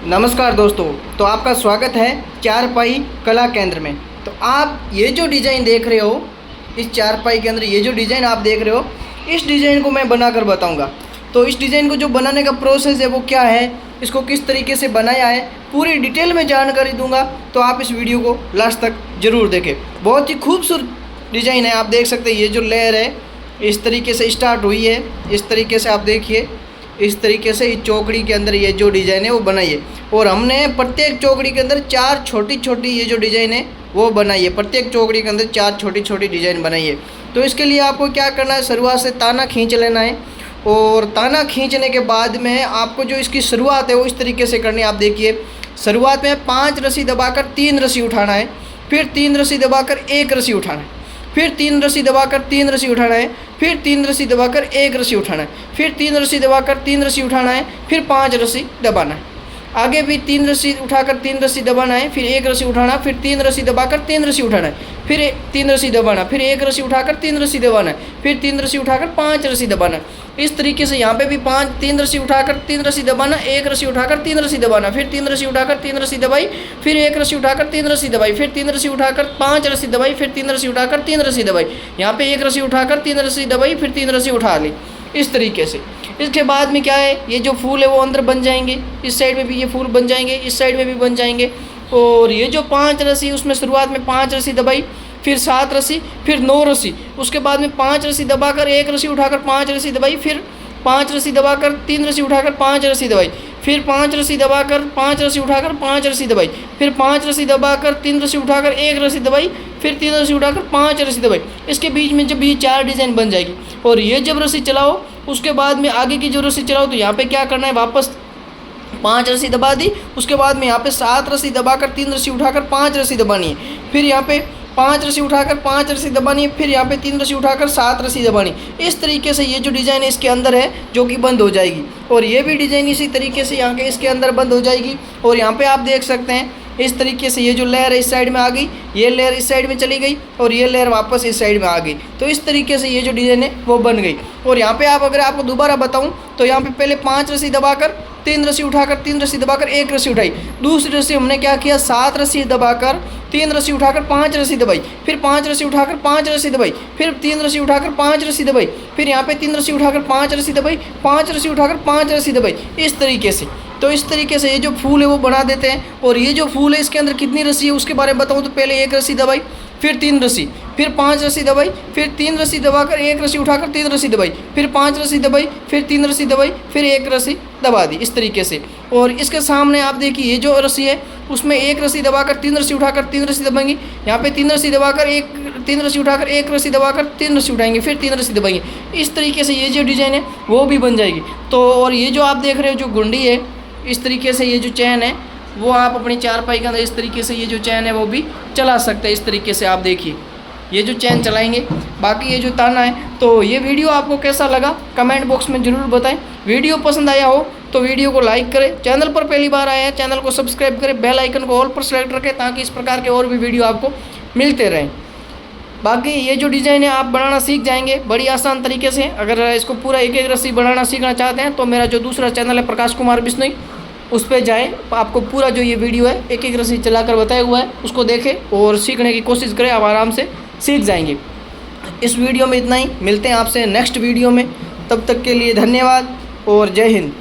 नमस्कार दोस्तों, तो आपका स्वागत है चारपाई कला केंद्र में। तो आप ये जो डिज़ाइन देख रहे हो, इस चारपाई के अंदर ये जो डिज़ाइन आप देख रहे हो, इस डिज़ाइन को मैं बनाकर बताऊंगा। तो इस डिज़ाइन को जो बनाने का प्रोसेस है वो क्या है, इसको किस तरीके से बनाया है, पूरी डिटेल में जानकारी दूंगा। तो आप इस वीडियो को लास्ट तक ज़रूर देखें। बहुत ही खूबसूरत डिज़ाइन है, आप देख सकते हैं। ये जो लेयर है इस तरीके से स्टार्ट हुई है, इस तरीके से आप देखिए, इस तरीके से इस चौकड़ी के अंदर ये जो डिज़ाइन है वो बनाई है। और हमने प्रत्येक चौकड़ी के अंदर 4 छोटी छोटी ये जो डिज़ाइन है वो बनाई है। प्रत्येक चौकड़ी के अंदर 4 छोटी छोटी डिज़ाइन बनाई है। तो इसके लिए आपको क्या करना है, शुरुआत से ताना खींच लेना है। और ताना खींचने के बाद में आपको जो इसकी शुरुआत है वो इस तरीके से करनी है। आप देखिए, शुरुआत में 5 रस्सी दबाकर 3 रस्सी उठाना है, फिर 3 रस्सी दबाकर 1 रस्सी उठाना है, फिर 3 रस्सी दबाकर 3 रस्सी उठाना है, फिर 3 रस्सी दबाकर 1 रस्सी उठाना है, फिर 3 रस्सी दबाकर 3 रस्सी उठाना है, फिर 5 रस्सी दबाना है। आगे भी 3 रस्सी उठाकर 3 रस्सी दबाना है, फिर 1 रस्सी उठाना, फिर 3 रस्सी दबाकर 3 रस्सी उठाना है, फिर 3 रस्सी दबाना, फिर 1 रस्सी उठाकर 3 रस्सी दबाना है, फिर 3 रस्सी उठाकर 5 रस्सी दबाना है। इस तरीके से यहाँ पे भी 3 रस्सी उठाकर 3 रस्सी दबाना, 1 रस्सी उठाकर 3 रस्सी दबाना, फिर 3 रस्सी उठाकर 3 रस्सी दबाई, फिर 1 रस्सी उठाकर 3 रस्सी दबाई, फिर 3 रस्सी उठाकर 5 रस्सी दबाई, फिर 3 रस्सी उठाकर 3 रस्सी दबाई। यहाँ पे 1 रस्सी उठाकर 3 रस्सी दबाई, फिर 3 रस्सी उठा ली, इस तरीके से। इसके बाद में क्या है, ये जो फूल है वो अंदर बन जाएंगे। इस साइड में भी ये फूल बन जाएंगे, इस साइड में भी बन जाएंगे। और ये जो 5 रस्सी, उसमें शुरुआत में 5 रस्सी दबाई, फिर 7 रस्सी, फिर 9 रस्सी। उसके बाद में 5 रस्सी दबाकर 1 रस्सी उठाकर 5 रस्सी दबाई, फिर 5 रस्सी दबाकर 3 रस्सी उठाकर 5 रस्सी दबाई, फिर 5 रस्सी दबाकर 5 रस्सी उठाकर 5 रस्सी दबाई, फिर 5 रस्सी दबाकर 3 रस्सी उठाकर 1 रस्सी दबाई, फिर 3 रस्सी उठाकर 5 रस्सी दबाई। इसके बीच में जब ये 4 डिज़ाइन बन जाएगी और ये जब रस्सी चलाओ, उसके बाद में आगे की जो रस्सी चलाओ, तो यहाँ पे क्या करना है, वापस 5 रस्सी दबा दी। उसके बाद में यहाँ पे 7 रस्सी दबाकर 3 रस्सी उठाकर 5 रस्सी दबानी है, फिर यहाँ पे 5 रस्सी उठाकर 5 रस्सी दबानी है, फिर यहाँ पे 3 रस्सी उठाकर 7 रस्सी दबानी। इस तरीके से ये जो डिज़ाइन इसके अंदर है जो कि बंद हो जाएगी। और ये भी डिज़ाइन इसी तरीके से यहाँ के इसके अंदर बंद हो जाएगी। और यहाँ पे आप देख सकते हैं इस तरीके से ये जो लेयर है इस साइड में आ गई, ये लेयर इस साइड में चली गई और ये लेयर वापस इस साइड में आ गई। तो इस तरीके से ये जो डिज़ाइन है वो बन गई। और यहाँ पे अगर आपको दोबारा बताऊँ तो यहाँ पे पहले 5 रस्सी दबाकर 3 रस्सी उठाकर 3 रस्सी दबाकर 1 रस्सी उठाई। दूसरी रस्सी हमने क्या किया, 7 रस्सी दबाकर 3 रस्सी उठाकर 5 रस्सी दबाई, फिर 5 रस्सी उठाकर 5 रस्सी दबाई, फिर 3 रस्सी उठाकर 5 रस्सी दबाई, फिर यहाँ पे 3 रस्सी उठाकर 5 रस्सी दबाई, 5 रस्सी उठाकर 5 रस्सी दबाई, इस तरीके से। तो इस तरीके से ये जो फूल है वो बना देते हैं। और ये जो फूल है इसके अंदर कितनी रस्सी है उसके बारे में बताऊँ तो पहले 1 रस्सी दबाई, फिर 3 रस्सी, फिर 5 रस्सी दबाई, फिर 3 रस्सी दबाकर 1 रस्सी उठाकर 3 रस्सी दबाई, फिर 5 रस्सी दबाई, फिर 3 रस्सी दबाई, फिर 1 रस्सी दबा दी, इस तरीके से। और इसके सामने आप देखिए ये जो रस्सी है उसमें 1 रस्सी दबाकर 3 रस्सी उठाकर 3 रस्सी दबाएंगे, यहाँ पे 3 रस्सी दबाकर 3 रस्सी उठाकर 1 रस्सी दबाकर 3 रस्सी उठाएंगे, फिर 3 रस्सी दबाएंगे। इस तरीके से ये जो डिज़ाइन है वो भी बन जाएगी। तो और ये जो आप देख रहे हो जो गुंडी है, इस तरीके से ये जो चैन है वो आप अपनी चारपाई के अंदर इस तरीके से ये जो चैन है वो भी चला सकते हैं। इस तरीके से आप देखिए ये जो चैन चलाएंगे। बाकी ये जो ताना है, तो ये वीडियो आपको कैसा लगा कमेंट बॉक्स में ज़रूर बताएं। वीडियो पसंद आया हो तो वीडियो को लाइक करें, चैनल पर पहली बार आए हैं चैनल को सब्सक्राइब करें, बेल आइकन को ऑल पर सेलेक्ट रखें ताकि इस प्रकार के और भी वीडियो आपको मिलते रहें। बाकी ये जो डिज़ाइन है आप बनाना सीख जाएंगे बड़ी आसान तरीके से। अगर इसको पूरा एक एक रस्सी बनाना सीखना चाहते हैं तो मेरा जो दूसरा चैनल है प्रकाश कुमार बिश्नोई, उस पर जाएँ, आपको पूरा जो ये वीडियो है एक एक रस्सी चलाकर बताया हुआ है उसको देखें और सीखने की कोशिश करें, आप आराम से सीख जाएंगे। इस वीडियो में इतना ही, मिलते हैं आपसे नेक्स्ट वीडियो में। तब तक के लिए धन्यवाद और जय हिंद।